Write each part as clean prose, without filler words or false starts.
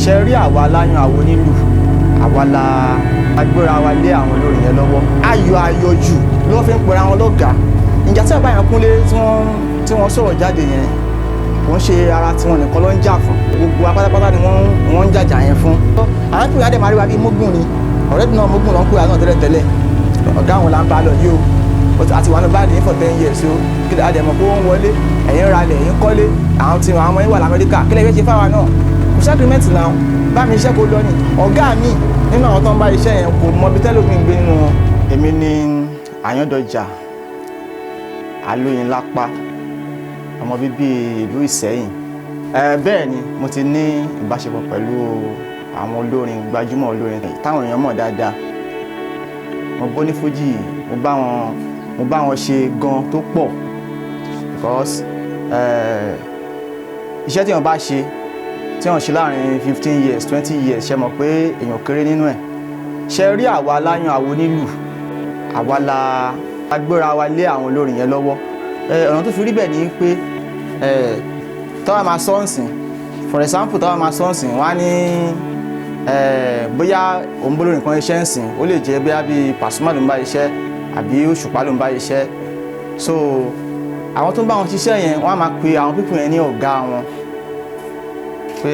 ṣe rí àwa láyàn àwọn onílù àwa la agbéra wa lé àwọn olórin yẹn lọ́wọ́ ayọ̀ jù ló fi ń pera wọn lọ́gàá ìjà tí àbáyàn Kúnlé tí wọ́n sọ̀rọ̀ jáde yẹn kò ń ṣe ara tí wọn nìkan ló ń jà fún gbogbo apátápátá ni wọ́n ń jàjà yẹn fún. àwọn pìyà dẹ̀ máa rí wa bíi mógùn ni ọ̀rẹ́dì náà mógùn ló ń pè wá náà tẹ́lẹ̀ ọ̀gá àwọn là ń bá lọ yìí o àti wà ní báyìí ní for 10 years o kí lè àdẹ̀mọ̀ pé wọ́n wọlé ẹ̀yìn ralẹ̀ ẹ̀yìn kọ́lé àwọn ọmọ yín wà l'Amẹ́ríkà kí lè fẹ́ ṣe fáwa náà kò sí agreement náà bá mi iṣẹ́ kó lọ ni ọ̀gá mi nínú àwọn tó ń bá iṣẹ́ yẹn kò mọ bí tẹ́lómi ń gbé nínú wọn. èmi ni Àyándọ̀jà Alóyinlápá ọmọ bíbí ìlú Ìṣẹ́yìn. Bẹ́ẹ̀ ni mo ti ní ìbáṣepọ̀ pẹ̀lú àwọn olórin gbajúmọ̀ olórin táwọn èèyàn mọ̀ dáadáa. mo bó ní fújì mo bá wọn ṣe gan tó pọ̀ because iṣẹ́ tí wọ́n bá ṣe tí wọ́n ṣe láàrin 15 years 20 years ṣe mọ̀ pé èèyàn kéré nínú ẹ̀. ṣe rí àwa láyàn àwọn onílù àwa la agbéra wa lé àwọn olórin yẹn lọ́wọ́. ọ̀nà tó fi rí bẹ́ẹ̀ ni pé tọ́wọ́ máa sọ́ọ̀sìn for example tọ́wọ́ máa sọ́ọ̀sìn wọ́n á ní bóyá òun bó lórí nǹkan iṣẹ́ ń sìn ó lè jẹ́ bí Pasuma ló ń bá iṣẹ́ àbí Òṣùpá ló ń bá iṣẹ́ so àwọn tó ń bá wọn ṣiṣẹ́ yẹn wọ́n á máa pe àwọn pípọ̀ yẹn ní ọ̀gá wọn pé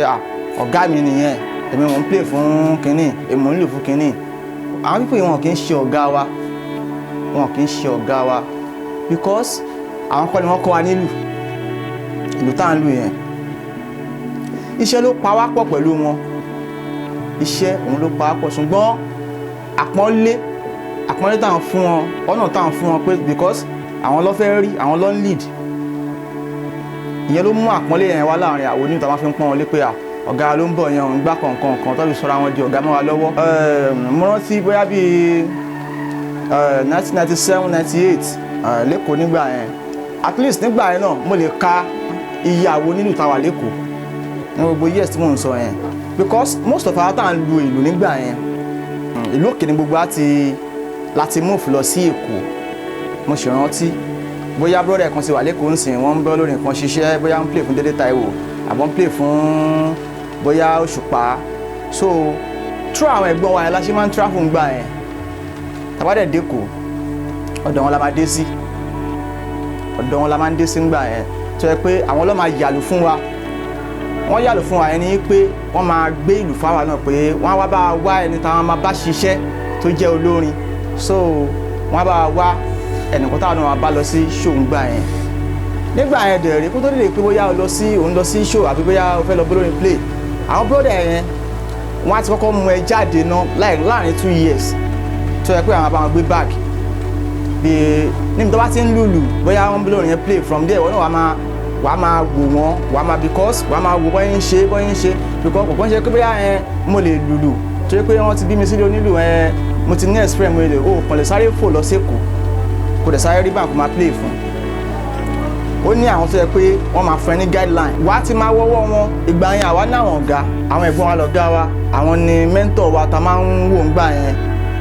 ọ̀gá mi nìyẹn èmi mò ń play fún kínní èmi mò ń lò fún kínní àwọn pípọ̀ yẹn wọn kì í ṣe ọ̀gá wa wọn kì í ṣe ọ̀gá wa because àwọn kọ́ ni wọ́n kọ́ wa nílùú ìlú tá à ń lù yẹn iṣẹ́ ló pa wá pọ̀ pẹ̀lú wọn iṣẹ́ òun ló pa wá pọ̀ ṣùgbọ́n àpọ́nlé táwọn fún wọn ọ̀nà táwọn fún wọn pé because àwọn ló fẹ́ rí àwọn ló ń lead ìyẹn ló mú àpọ́nlé yẹn wá láàrin àwọn onímọ̀ táwọn fi ń pọ́n wọn lé pé ọ̀gá ló ń bọ̀ yẹn òun gbá kọ̀ọ̀kan tó fi sọra wọn di ọ̀gá mọ́ wa lọ́wọ́. mo rántí bóyá bíi 1997 98 lẹ́kọ̀ọ́ nígbà yẹn at least nígbà yẹn náà mo lè ka iye àwọn onílù tá wà lẹ́kọ̀ọ́ ní gbogbo years tí mò ń sọ yẹn because most of our tá à ń lu ìlú nígbà yẹn ìlú òkè ni gbogbo láti move lọ sí Èkó. mo ṣe rántí bóyá brother kan ti wà lẹ́kọ̀ọ́ ń sìn wọ́n ń bọ́ lórí nǹkan ṣiṣẹ́ bóyá ń play fún Dédé Táíwò àbọ̀ ń play fún bóyá Òṣùpá so through àwọn ẹ̀gbọ́n wa yẹn la ṣe máa ń travel ń gbà yẹn tàbádẹ̀ dẹ́kọ̀ ọ̀dọ̀ wọn la máa dé sí ń gbà yẹn tó yẹ pé àwọn ló máa yàlù fún wa wọ́n yàlù fún wa yẹn ni pé wọ́n máa gbé ìlú fáwa náà pé wọ́n á wá bá wá ẹni táwọn máa bá ṣiṣẹ́ tó jẹ́ olórin so wọ́n á bá wá ẹnìkan táwọn náà máa bá lọ sí show ń gbà yẹn nígbà yẹn dẹ̀rẹ̀ kó tó dé pé bóyá òun lọ sí show àbí bóyá o fẹ́ lọ bólórin play àwọn brother yẹn wọ́n á ti kọ́kọ́ mú ẹ jáde náà láàrin 2 years tó yẹ pé àwọn àbáwọn gbé bag bíi níbi tó bá ti ń lùlù bóyá wọ́n bólórin yẹn play from there wọ́n náà wàá máa wò wọ́n wàá máa because wàá máa wò bọ́yìn ṣe because kò kàn ṣe pé bóyá mo lè lùlù tó yẹ pé wọ́n ti bí mi sílé onílù mo ti ní experience mo lè kàn lè sáré fò lọ sẹ́kọ̀ọ́ kò dẹ̀ sáré rí báńkì máa play fún ó ní àwọn tó yẹ pé wọ́n máa fún ẹ ní guideline wàá ti máa wọ́wọ́ wọn ìgbà yẹn àwa ní àwọn ọ̀gá àwọn ẹ̀gbọ́n wa lọ̀gá wa àwọn ni mentor wa ta máa ń wò ń gbà yẹn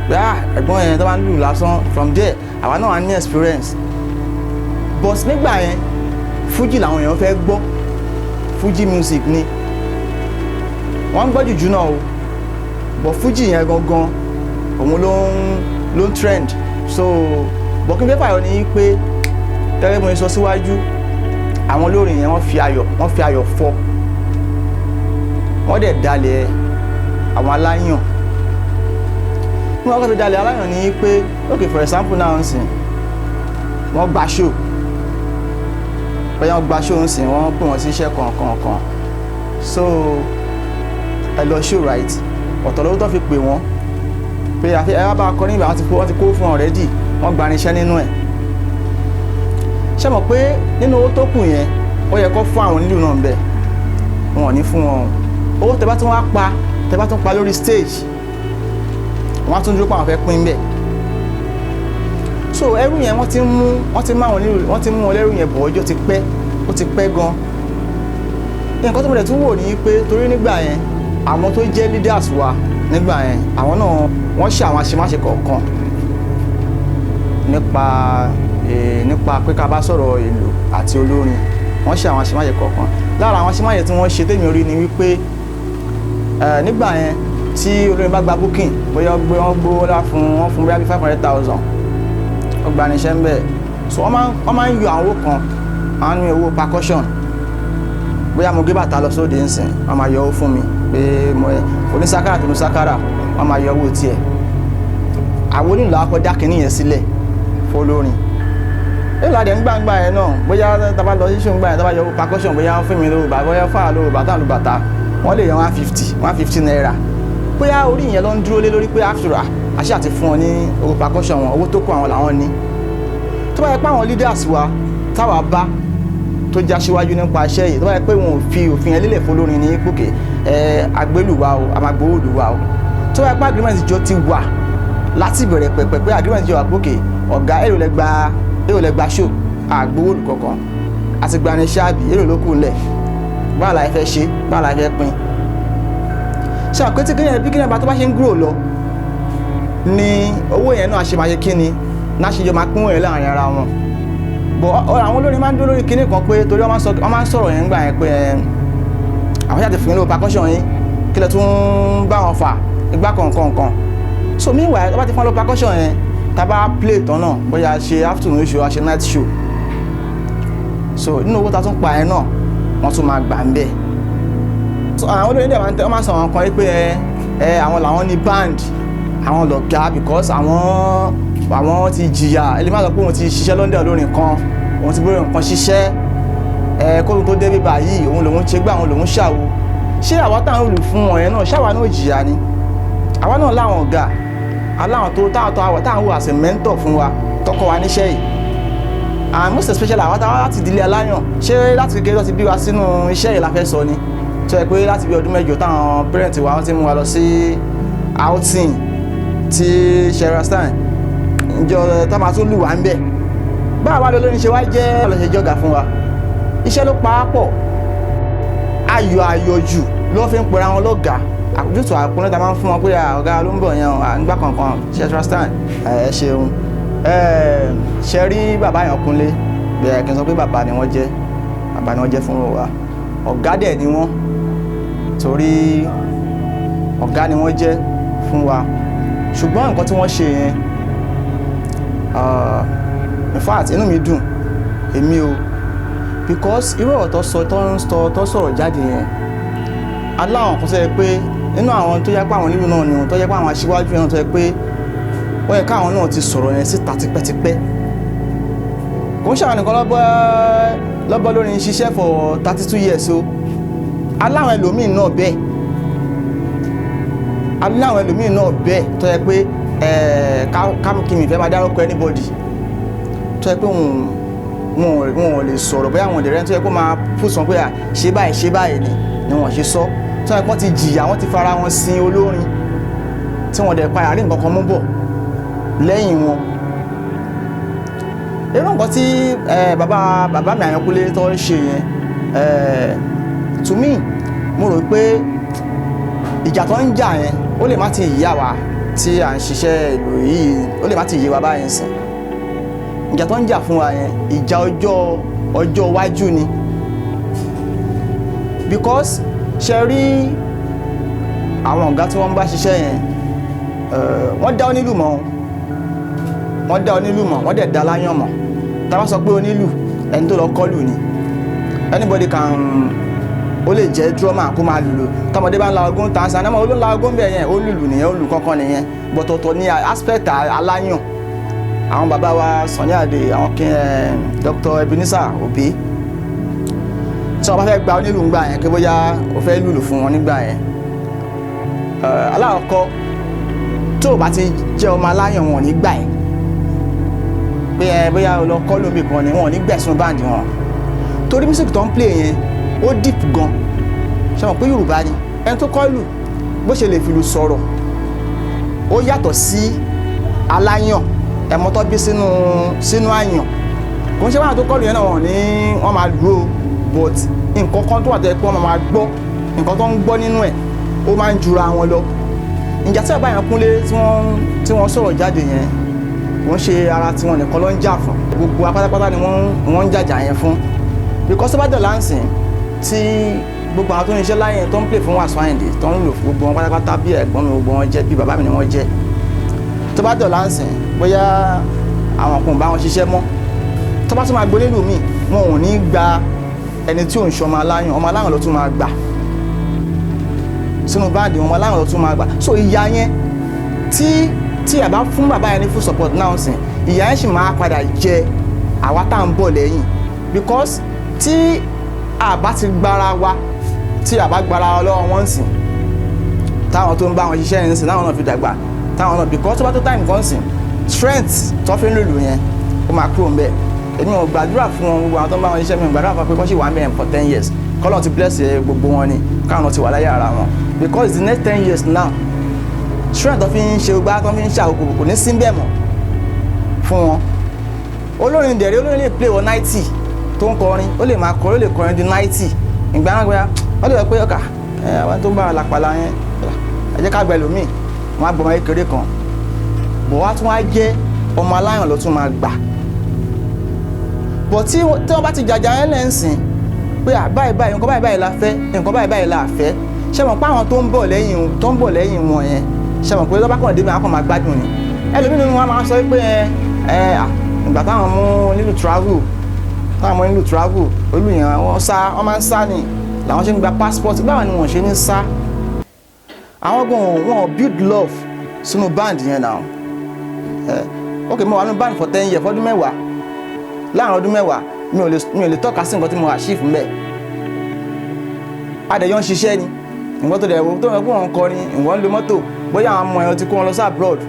pé ẹ̀gbọ́n yẹn tó bá ń lù lásán from there àwa náà wà ní experience but nígbà yẹn Fuji làwọn èèyàn fẹ́ gbọ́ Fuji music ni wọ́n ń gbọ́ jùjú náà o but Fuji yẹn gangan òun ló ń trend so bọ̀kí fẹ́ fàyọ ní pé gẹ́gẹ́ bí mo sọ síwájú àwọn olórin yẹn wọ́n fi ayọ̀ fọ́ wọ́n dẹ̀ dalẹ̀ àwọn aláyàn bí wọ́n kọ́ fi dalẹ̀ aláyàn ní pé okay for example náà ń sìn wọ́n gba show bóyá wọ́n gba show ń sìn wọ́n pè wọ́n sí iṣẹ́ kan so ẹ lọ show right ọ̀tọ̀ lówó tó fi pè wọ́n pé ẹ wá bá akọrin ìgbà wọ́n ti kó fún already wọ́n gba irinṣẹ́ nínú ẹ̀ ṣé mọ̀ pé nínú owó tó kù yẹn ó yẹ kó fún àwọn onílù náà bẹ́ẹ̀ wọn ò ní fún wọn owó tẹ́ bá tún pa lórí stage wọ́n á tún dúró pé àwọn fẹ́ pín bẹ́ẹ̀ so ẹrú yẹn wọ́n ti mú àwọn onílù wọ́n ti mú wọn lẹ́rú yẹn bọ̀ ọjọ́ ó ti pẹ́ gan nǹkan tó mọ̀ dẹ̀ tún wò ní pé torí nígbà yẹn àwọn tó jẹ́ leaders wa nígbà yẹn àwọn náà wọ́n ṣe àwọn àṣemáṣe kọ̀ọ̀kan nípa pé ká bá sọ̀rọ̀ ìlú àti olórin wọ́n ṣe àwọn àṣemáṣe kọ̀ọ̀kan lára àwọn àṣemáṣe tí wọ́n ṣe tèmi rí ni wípé nígbà yẹn tí olórin bá gba booking bóyá wọ́n gbówó lá wọ́n fún bóyá bí 500,000 ó gba níṣẹ́ ń bẹ̀ so wọ́n máa ń yọ àwọn owó kan wọ́n á ní owó percussion bóyá mo gbé bàtà lọ sóde ńsìn wọ́n máa yọ owó fún mi pé onísákárà tó ní sákárà wọ́n máa yọ owó tiẹ̀ àwọn onílù akọ́dá kìíní yẹn sílẹ̀ fọlórin èlò àdé ńgbàǹgbà yẹn náà bóyá tábà lọ ṣíṣe ńgbà yẹn tábà yọ owó percussion bóyá wọ́n fún mi lówó bàtà bóyá fáà lówó bàtà ló bàtà wọ́n lè yọ 150 naira bóyá orí yẹn ló ń dúró lé lórí pé after àṣà ti fún ọ ní owó percussion wọn owó tó kù àwọn làwọn ní tó bá yẹ pé àwọn leaders wa táwa bá tó já síwájú nípa iṣẹ́ yìí tó bá yẹ pé wọn ò fi òfin ẹlẹ́lẹ̀ fọlórin ní pòkè agbélùwà o àmàgbówòlùwà o tó bá yẹ pé agreement jọ ti wà láti bẹ̀rẹ̀ pẹ̀pẹ̀ pé agreement jọ wà pòkè ọ̀gá èrò lẹ́gba show àgbówòlù kankan àti gbani ṣáàbì èrò ló kù ńlẹ̀ báà láì fẹ́ ṣe báà láì fẹ́ pín ṣe àpótí kéèyàn bí kéèyàn bá tó bá ṣe ń grow lọ ni owó yẹn náà ṣe máa ṣe kíni náà ṣe jọ máa pín wọ̀nyẹn láàrin ara wọn bọ̀ àwọn olórin máa ń dúró lórí kíní kan pé torí wọ́n máa ń sọ̀rọ̀ yẹn gbà yẹn pé àwọn ṣáà ti fún yín lówó percussion yín kí lẹ tún bá wọn fà igbá kọ̀ọ̀kan so meanwhile tó bá ti fún lówó percussion yẹn tá bá play tán náà bóyá ṣe afternoon show ṣe night show so nínú owó tá tún pa yẹn náà wọ́n tún máa gbà ń bẹ̀ àwọn olórin dẹ̀ máa ń sọ àwọn kan pé àwọn làwọn ní band àwọn lọ̀gá because àwọn ti jìyà ẹlẹ́mọ̀ àgbà pé òun ti ṣiṣẹ́ lọ́ndẹ̀ olórin kan òun ti bóyá nǹkan ṣiṣẹ́ kóòtù tó débi báyìí òun lòun ṣe gbà òun lòun ṣàwo ṣé àwa táwọn olù fún wọn yẹn náà ṣáwa náà jìyà ni àwa náà láwọn ọ̀gá aláwọn tó táwọn wò as a mentor fún wa tọkọ wa níṣẹ́ yìí and most especially àwa táwọn láti ìdílé aláyàn ṣé láti kékeré tó ti bí wa sínú iṣẹ́ yìí la fẹ́ sọ ni tó yẹ pé láti bí ọdún mẹ́jọ táwọn parent wa wọ́n ti mú wa lọ sí outing ti Sherastan ìjọ tá máa tún lù wá ń bẹ̀ báwa wá lórí ṣe wá jẹ́ ọlọ́ṣẹ́ jọ́gà fún wa iṣẹ́ ló pa á pọ̀ ayọ̀jù ló fi ń pera wọn lọ́gàá àkójútó àpọ́nlé tá máa ń fún wọn pé ọ̀gá ló ń bọ̀ yẹn nígbà kankan Sherastan ẹ ṣeun ṣe rí bàbá yẹn Kúnlé bẹ̀rẹ̀ kí n sọ pé bàbá ni wọ́n jẹ́ fún wa ọ̀gá dẹ̀ ni wọ́n torí ọ̀gá ni wọ́n jẹ́ fún wa ṣùgbọ́n nǹkan tí wọ́n ṣe yẹn in fact inú mi dùn èmi o because irú ọ̀rọ̀ tó sọ̀rọ̀ jáde yẹn aláwọn kan sọ yẹ pé nínú àwọn tó yẹ pé àwọn nílùú náà ni wọn tó yẹ pé àwọn aṣíwájú yẹn tó yẹ pé wọ́n yẹ káwọn náà ti sọ̀rọ̀ yẹn síta tipẹ́tipẹ́ kò ń ṣàwọn nìkan lọ́bọ́ lórí ṣiṣẹ́ for 32 years o aláwọn ẹlòmíì náà bẹ́ẹ̀ tó yẹ pé kí mi fẹ́ máa dárúkọ anybody tó yẹ pé wọn ò lè sọ̀rọ̀ bóyá àwọn ìdẹ̀rẹ́ tó yẹ kó máa fúsàn pé ṣe báyìí ni wọ́n ṣe sọ tó yẹ kó ti jìyà wọ́n ti fara wọn sin olórin tí wọ́n dẹ̀ pa àárín nǹkan kan mú bọ̀ lẹ́yìn wọn irú nǹkan tí bàbá mi Àyànkúnlé tó ń ṣe yẹn to me mo rò pé ìjà tó ń jà yẹn ó lè má ti yíyà wa tí à ń ṣiṣẹ́ ìlú yìí ó lè má ti yé wa báyìí sìn ìjà tó ń jà fún wa yẹn ìjà ọjọ́ iwájú ni because ṣe rí àwọn ọ̀gá tí wọ́n ń bá ṣiṣẹ́ yẹn wọ́n dá onílù mọ́ wọ́n dẹ̀ dá láyàn mọ́ tá bá sọ pé onílù ẹni tó lọ kọ́lù ni anybody can ó lè jẹ́ drummer kó máa lùlù tọmọdé bá ń la ogún tàn sàn náà ó ló ń la ogún bẹ́ẹ̀ yẹn ó lùlù nìyẹn ó lù kankan nìyẹn bọ̀tọ̀tọ̀ ní aspect aláyàn àwọn bàbá wa Sunny Adé àwọn Dr. Ebenezer Obey tí wọ́n bá fẹ́ gba onílù ńgbà yẹn kí bóyá ó fẹ́ lùlù fún wọn nígbà yẹn alákọ̀ọ́kọ́ tó o bá ti jẹ́ ọmọ aláyàn wọn ò ní gbà ẹ́ pé bóyá o lọ kọ́ lómi kan ni wọn ò ní gbẹ̀sùn báǹdì wọn torí music tó ń play yẹn ó deep gan ṣe mọ̀ pé Yorùbá ni ẹni tó kọ́ lù bó ṣe lè fi lù sọ̀rọ̀ ó yàtọ̀ sí aláyàn ẹ̀mọ́ tó bí sínú àyàn kò ń ṣe báwọn tó kọ́ lù yẹn náà wọ́n máa lù ó but nǹkan kan tó wà tẹ́ pé wọ́n máa gbọ́ nǹkan tó ń gbọ́ nínú ẹ̀ ó máa ń jura wọn lọ ìjà tí bàbá Àyànkúnlé tí wọ́n sọ̀rọ̀ jáde yẹn wọ́n ṣe ara tí wọ́n nìkan ló ń jà fún gbogbo apátápátá ni wọ́n ń jàjà yẹn fún because bá dọ̀là ń sìn tí gbogbo àwọn tó ń ṣiṣẹ́ láyé tó ń play fún Wasiu Ayinde tó ń lò gbogbo wọn pátápátá bí ẹ̀gbọ́n mi gbogbo wọn jẹ́ bí bàbá mi ni wọ́n jẹ́. Tó bá dọ̀la ń sìn bóyá àwọn kan ò bá wọn ṣiṣẹ́ mọ́ tó bá tún máa gbólé lù mí wọn ò ní gba ẹni tí ò ń ṣe ọmọ aláyàn ló tún máa gbà sínú báńdì ọmọ aláyàn ló tún máa gbà. So ìyá yẹn tí a bá fún bàbá yẹn ní full support náà sìn ìyá yẹn sì máa padà jẹ àwa tá à ń bọ̀ lẹ́yìn because tí a bá ti gbára wa tí a bá gbára wa lọ́wọ́ wọn sìn táwọn tó ń bá wọn ṣiṣẹ́ yẹn sìn táwọn náà fi dàgbà táwọn náà because tó bá tó time kan sìn strength tó fi ń lòlù yẹn ó máa kúrò ń bẹ̀. Èmi ò gbàdúrà fún wọn gbogbo àwọn tó ń bá wọn ṣiṣẹ́ mi ò gbàdúrà fún pé kọ́ sì wà ń bẹ̀ for 10 years kọ́lọ́ ti bless gbogbo wọn ni káwọn ti wà láyé ara wọn because the next 10 years now strength tó fi ń ṣe gbá tó fi ń ṣàkókò kò ní sí bẹ́ẹ̀ mọ́ fún wọn. Olórin dẹ̀rẹ́ olórin lè play wọ 90 tó ń kọrin ó lè máa kọrin ó lè kọrin di 90 ìgbà náà gbéra ó lè wọ pé ọkà àwọn tó ń bá alápàlà yẹn ẹ jẹ́ ká gbẹ lómi wọn á gbọmọ kékeré kan bọ̀ wá tún wá jẹ́ ọmọ aláyàn ló tún máa gbà. Bọ̀ tí wọ́n bá ti jàjà ẹ̀ lẹ́sìn pé báyìí nǹkan báyìí la fẹ́ nǹkan báyìí la fẹ́ ṣe mọ̀ pé àwọn tó ń bọ̀ lẹ́yìn wọn yẹn ṣe mọ̀ pé lọ́ba kàn débi àwọn kan máa gbádùn ni ẹlòmíì nínú wọn máa sọ pé ìgbà táwọn mú nílùú travel olùyàn wọ́n máa ń sá ni làwọn ṣe ń gba passport báwọn ni wọ́n ṣe ní sá. Àwọn gan wọn build love sínú band yẹn náà ok mo wà nínú band for 10 years fọdún mẹ́wàá láàrin ọdún mẹ́wàá mi ò lè tọ́ka sí nǹkan tí mo achieve mbẹ́. Adẹ̀yọ́ ń ṣiṣẹ́ ni nǹkan tó dẹ̀ wo tó ń kó wọn kọrin ìwọ́n ń lo mọ́tò bóyá àwọn ọmọ ẹ̀yọ́ ti kó wọn lọ sí abroad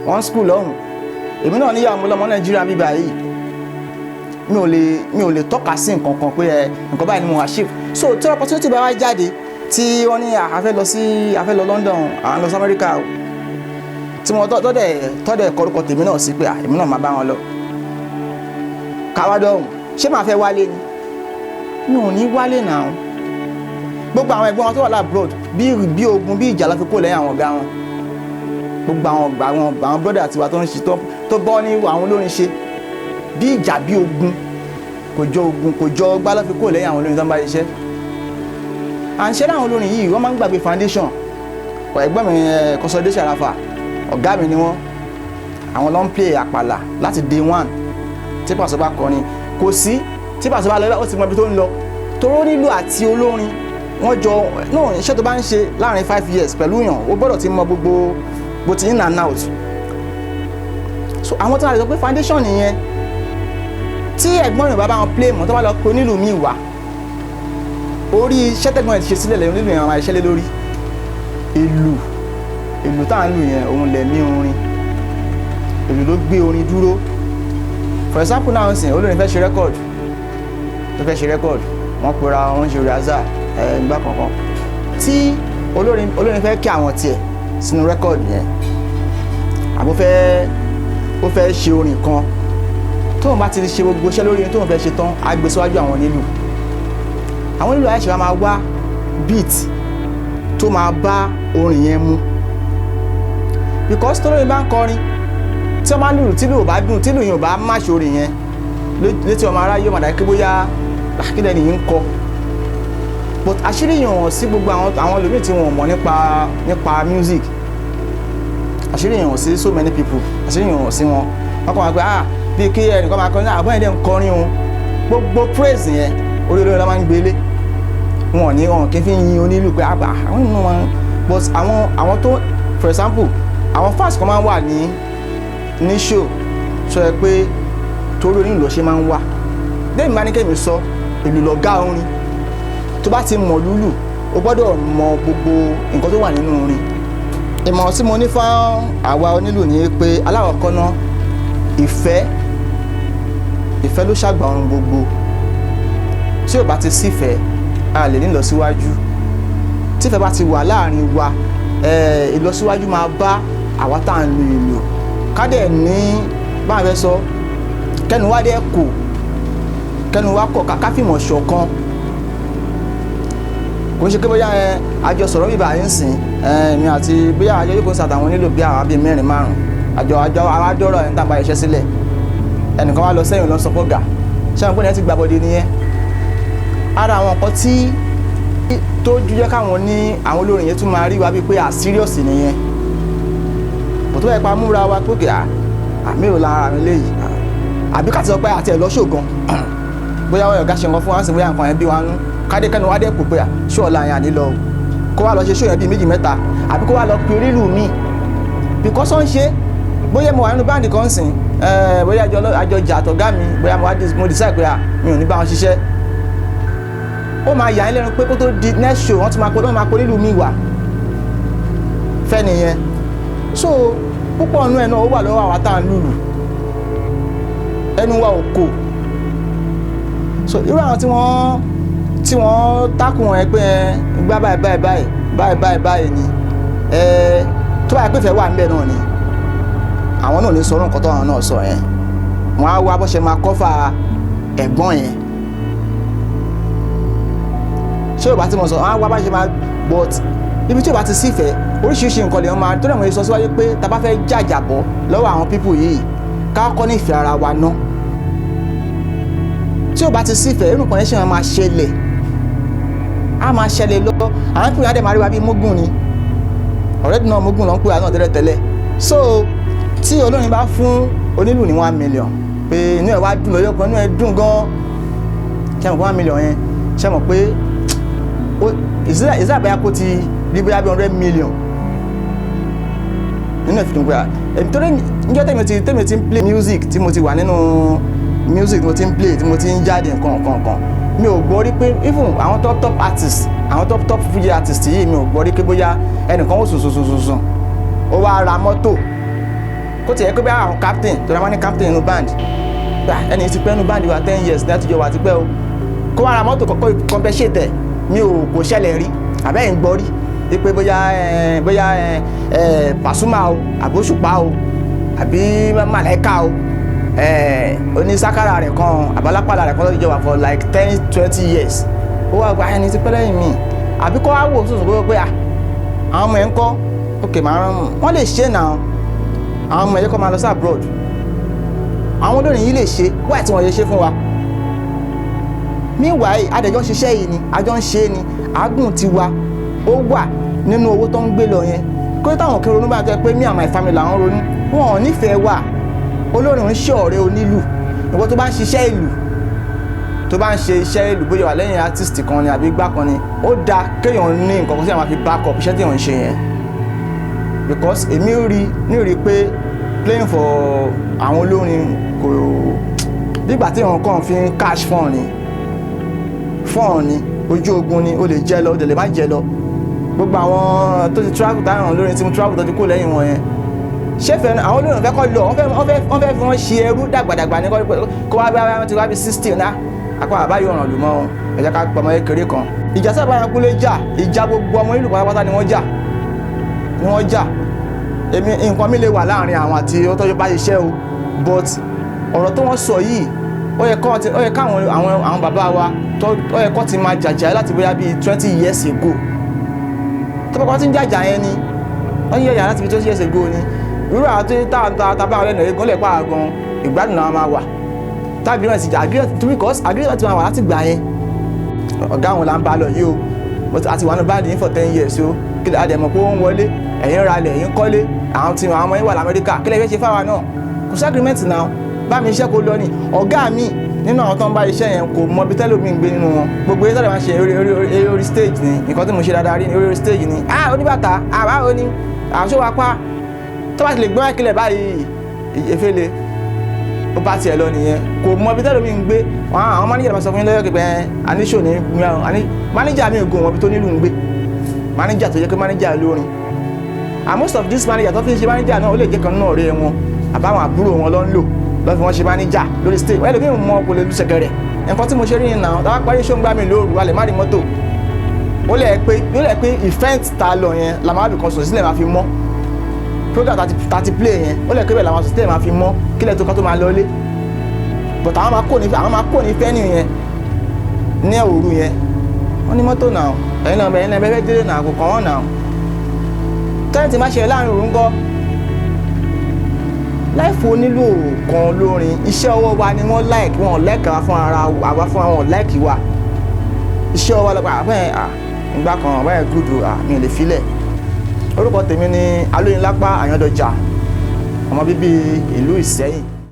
wọ́n school lọ́hùn. Èmi náà níyàwó mo lọ́mọ Nàìjíríà bíbá yìí mi ò lè tọ́ka sí nǹkan kan pé nǹkan báyìí ni mo achieve. So tí opportunity bá wá jáde tí wọ́n ní a fẹ́ lọ London à ń lọ sí America tí mo tọ́dẹ̀ kọ́rúkọ tèmi náà sí pé èmi náà máa bá wọn lọ káwádọ́hùn ṣé màá fẹ́ wálé ni mi ò ní wálé náà. Gbogbo àwọn ẹ̀gbọ́n wọn tó wà lábroad bí ogun bí ìjà lọ fi kó lẹ́yìn àwọn ọ̀gá wọn gbogbo àwọn brother tiwa tó ń ṣe tó bọ́ ní àwọn olórin ṣe bí ìjà bí ogun kò jọ ọgbà lọ fi kó lẹ́yìn àwọn olórin tó ń bá ṣiṣẹ́. À ń ṣe láwọn olórin yìí wọ́n máa ń gbàgbé foundation ẹ̀gbọ́n mi Kọ́sọ́dé Ṣàràfà ọ̀gá mi ni wọ́n àwọn ló ń play àpàlà láti day one tí Paso bá kọrin kò sí tí Paso bá lọ ó ti mọ ibi tó ń lọ toró nílò àti olórin wọ́n jọ náà iṣẹ́ tó bá ń ṣe láàrin 5 years pẹ̀lú yàn ó gbọ́dọ̀ ti mọ gbogbo bó ti in and out. So àwọn tó wà lè sọ pé foundation nìyẹn tí ẹ̀gbọ́n mi bá wọn play mọ́ tó bá lọ pé onílù mi wà orí iṣẹ́ tẹ́gbọ́n ẹ̀ ti ṣe sílẹ̀ lẹ́yìn onílù yẹn àwọn iṣẹ́ lé lórí ìlú tá à ń lù yẹn òun lẹ̀mí orin ìlú ló gbé orin dúró. For example náà ń sìn olórin fẹ́ ṣe record wọ́n pera wọn ṣe rehearsal ìgbà kankan tí olórin fẹ́ kí àwọn tiẹ̀ sínú record yẹn àbó ó fẹ́ ṣe orin kan tóun bá ti ṣe gbogbo iṣẹ́ lórí tóun fẹ́ ṣe tán á gbé síwájú àwọn onílù àyẹ̀ṣẹ̀ wa máa wá beat tó máa bá orin yẹn mu because tó lórin bá ń kọrin tí wọ́n bá lùlù tí lù ò bá dùn tí lù yẹn ò bá má ṣorin yẹn létí ọmọ aráyé ọmọdé kí bóyá kílẹ̀ nìyí ń kọ but àṣírí yẹn hàn sí gbogbo àwọn olórin tí wọ́n mọ̀ nípa music àṣírí yẹn hàn sí so many people àṣírí yẹn hàn sí wọn wọ́n kọ́ wọn pé bíi kí ẹnìkan máa kọrin àbọ̀ ẹ̀dẹ̀ ń kọrin o gbogbo praise yẹn orí olórin la máa ń gbélé wọn kì í fi yin onílù pé àwọn ìnú wọn but àwọn tó for example àwọn fans kan máa ń wà ní show sọ ẹ pé torí onílù lọ ṣe máa ń wà lẹ́yìn máa ní kẹ́mi sọ ìlú lọ̀gá orin tó bá ti mọ̀ lúlù o gbọ́dọ̀ mọ gbogbo nǹkan tó wà nínú orin. Ìmọ̀ràn tí mo ní fún àwa onílù ni pé alákọ̀ọ́kọ́ náà ìfẹ́ ló ṣàgbà ọ̀run gbogbo tí ò bá ti sífẹ̀ẹ́ a lè ní ìlọsíwájú tífẹ̀ẹ́ bá ti wà láàrin wa ìlọsíwájú máa bá àwa tá à ń lu ìlù ká dẹ̀ ní báwọn fẹ́ sọ kẹ́nu wá dẹ́ kẹ́nu wá kọ̀ ká fìmọ̀ ṣọ̀kan kò ń ṣe pé bóyá àjọ sọ̀rọ̀ bíbá yín sìn mi àti bóyá àjọ yóò kó sàtàwọn nílò bí àwọn bíi 4-5 àjọ àwádọ́rọ̀ ẹ̀ ń tàbá iṣẹ́ sílẹ̀ ẹnìkan wá lọ sẹ́yìn lọ sọ fọ́gà ṣé àwọn pé ní ẹ ti gbàbọ̀dé nìyẹn ara àwọn nǹkan tí tó jẹ́ káwọn ní àwọn olórin yẹn tún máa rí wa bíi pé serious nìyẹn kò tó yẹ pa múra wa pé kì àmì ò lára mi léyìí àbí ká ti sọ pé àti ẹ̀ lọ́ṣọ̀ gan bóyá ọ̀gá ṣe nǹkan fún wa ń sìn bóyá nǹkan yẹn bí wa nú kádékẹ́nu wa dẹ́ kò pé ṣó ọ̀la yẹn àní lọ kó wá lọ ṣe ṣó yẹn bíi 2 mẹ́ta àbí kó wá lọ pe orílù míì because ó ń ṣe bóyá mo wà nínú báńdì kan sìn bóyá àjọ jà àtọ̀gá mi bóyá mo decide pé mi ò ní bá wọn ṣiṣẹ́ ó máa yà á lẹ́nu pé kó tó di next show wọ́n ti máa pe orílù míì wà fẹ́ nìyẹn so púpọ̀ nínú ẹ̀ náà ó wà lọ́wọ́ àwa tá à ń lùlù ẹnu wa ò kò so irú àwọn tí wọ́n tákùn ẹ pé gbá báyìí ni tó báyìí pé fẹ́ wà níbẹ̀ náà ni àwọn náà ní sọ̀rọ̀ nǹkan tó àwọn náà sọ yẹn wọ́n á wá bó ṣe máa kọ́fà ẹ̀gbọ́n yẹn ṣé ò bá tí mo sọ wọ́n á wá bá ṣe máa but ibi tí ò bá ti sífẹ̀ẹ́ oríṣiríṣi nǹkan lè máa tó dẹ̀ mọ̀ sọ síwájú pé tá bá fẹ́ jàjàbọ̀ lọ́wọ́ àwọn pípù yìí ká kọ́ ní ìfẹ́ ara wa ná tí ò bá ti sífẹ̀ẹ́ irú kan yẹn ṣe máa ṣẹlẹ̀ á máa ṣẹlẹ̀ lọ àwọn pípù yẹn á dẹ̀ máa rí wa bí mógùn ni ọ̀rẹ́dì náà mógùn ló ń pè wá náà tẹ́lẹ̀tẹ́lẹ̀ so tí olórin bá fún onílù ní 1 million pé inú ẹ̀ wá dùn lọ́yọ̀ kan inú ẹ̀ dùn gan ṣe mọ̀ pé 1 million yẹn ṣe mọ̀ pé ìsìlábàyà kó ti rí bóyá bí 100 million nínú ìfìdí pé torí níjọ́ tèmi ti ń play music tí mo ti wà nínú music tí mo ti ń play tí mo ti ń jáde nǹkan mi ò gbọ́ rí pé even àwọn top artists àwọn top Fuji artists yìí mi ò gbọ́ rí pé bóyá ẹnìkan ó sùn ó wá ra mọ́tò kó tiẹ̀ pé bóyá àwọn captain tó dáa ní captain nínú band ẹni tí pẹ́ nínú band wa 10 years láti jọ wà ti pẹ́ o kó wá ra mọ́tò kọ́kọ́ compensate ẹ̀ mi ò kò ṣẹlẹ̀ rí àbẹ́yìn gbọ́ rí wípé bóyá Pasuma o àbí Òṣùpá o àbí Màláíkà o onísákàrà rẹ̀ kan àbálápàlà rẹ̀ kan lọ́dún jọba for like 10-20 years ó wá gba ẹni tí pẹ́lẹ́ mi àbí kọ́ wá wò sọ̀sọ̀ pé àwọn ọmọ ẹ̀ ń kọ́ ok màá rán wọ́n lè ṣe náà àwọn ọmọ ẹ̀yẹ́ kọ́ máa lọ sí abroad àwọn olórin yìí lè ṣe wáyé tí wọ́n yẹ ṣe fún wa meanwhile adẹ̀jọ́ ń ṣiṣẹ́ yìí ni àjọ ń ṣe ni àágùn tiwa ó wà nínú owó tó ń gbé lọ yẹn kó táwọn kí ronú bá jẹ́ pé me and my family làwọn ronú wọn ò nífẹ̀ẹ́ wà olórin ń ṣe ọ̀rẹ́ onílù ìwọ tó bá ń ṣiṣẹ́ ìlú tó bá ń ṣe iṣẹ́ ìlú bóyá wà lẹ́yìn artist kan ni àbí gbá kan ni ó dáa kéèyàn ní nǹkan kan tí àwọn fi back up iṣẹ́ tí wọ́n ń ṣe yẹn because èmi rí pé playing for àwọn olórin kò nígbà tí wọ́n kàn fi ń cash fund ni ojú ogun ni ó lè jẹ lọ ó lè má jẹ lọ gbogbo àwọn tó ti travel táwọn olórin tí mo travel tó ti kó lẹ́yìn wọn yẹn ṣẹ́fẹ̀ àwọn olórin fẹ́ kọ́ lọ wọ́n fẹ́ fi wọ́n ṣe ẹrú dàgbàdàgbà ní kó wá bí wọ́n ti wá bí 60 náà àpá àbáyọ̀ ọ̀ràn lù mọ́ wọn ẹ̀jẹ̀ ká pọ̀ ọmọ kékeré kan ìjà sábà yẹn kú lè jà ìjà gbogbo ọmọ ìlú pátápátá ni wọ́n jà èmi nǹkan mi lè wà láàrin àwọn àti ọtọ́jú bá ṣiṣẹ́ o but ọ̀rọ̀ tó wọ́n sọ yìí ó yẹ káwọn àwọn bàbá wa ó yẹ kó ti máa jàjà láti bóyá bíi 20 years ago tó bá kọ́ ti ń jàjà yẹn ni wọ́n yẹ yàrá láti bíi 20 years ago ni irú àwọn tó tábà ọ̀rẹ́ nàìjíríà gan lè pa àgàn ìgbádùn náà máa wà agreement ti jà because agreement máa wà láti gbà yẹn ọ̀gá àwọn là ń bá lọ yìí o but àti wà ní báńdì yín for 10 years o kí lè àdẹ̀mọ̀ pé ó ń wọlé ẹ̀yin ralẹ̀ ẹ̀yin kọ́lé àwọn ọmọ yín wà lamẹ́ríkà kí lè fẹ́ ṣe fáwa náà kò sí agreement náà bá mi iṣẹ́ kó lọ ni ọ̀gá mi nínú àwọn tó ń bá iṣẹ́ yẹn kò mọ bí tẹ́lómi ń gbé nínú wọn gbogbo yẹn sọ̀rọ̀ máa ṣe orí stage ni nǹkan tí mo ṣe dáadáa rí ní orí stage ni oníbàtà báwo ni àṣọ wa pa tó bá ti lè gbọ́n ìkìlẹ̀ báyìí efele ó bá tiẹ̀ lọ nìyẹn kò mọ bí tẹ́lómi ń gbé àwọn máníjà máa sọ fún yín lọ́yọ̀ pé aníṣò ní máníjà mi ò gùn wọn bí tó nílùú ń gbé máníjà tó jẹ́ pé máníjà lórin and most of these manager tó fi ń ṣe máníjà náà ó lè jẹ́ kan náà ọ̀rẹ́ wọn àbáwọn àbúrò wọn ló ń lò lọ́ fi wọ́n ṣe máníjà lórí stage wọ́n lè fi mọ kò lè lu ṣẹ̀kẹ̀rẹ̀ nǹkan tí mo ṣe rí yìí náà táwa parí ṣó ń gbá mi lóru a lè má rí mọ́tò ó lè pé event ta lọ yẹn làmábì kan sọ sílẹ̀ máa fi mọ́ program tàti play yẹn ó lè pé bẹ́ẹ̀ làwọn sọ sílẹ̀ máa fi mọ́ kílẹ̀ tó kọ́ tó máa lọlé but àwọn máa kó ní fẹ́ni yẹn ní òru yẹn wọ́n ní mọ́tò náà ẹ̀yin náà bẹ́ẹ̀ délé náà kò kàn wọ́n náà tẹ́ǹtì má ṣe láàrin òru ńkọ́ láìfò onílù kan lórin iṣẹ́ ọwọ́ wa ni wọ́n like wọn like wa fún ara wa fún àwọn like wa iṣẹ́ ọwọ́ lọ́pàá nígbà kan bàbá yẹn gùdù mi ò lè filẹ̀. Orúkọ tèmi ni Alóyinlápá Àyándọ̀jà, ọmọ bíbí ìlú Ìsẹ́yìn.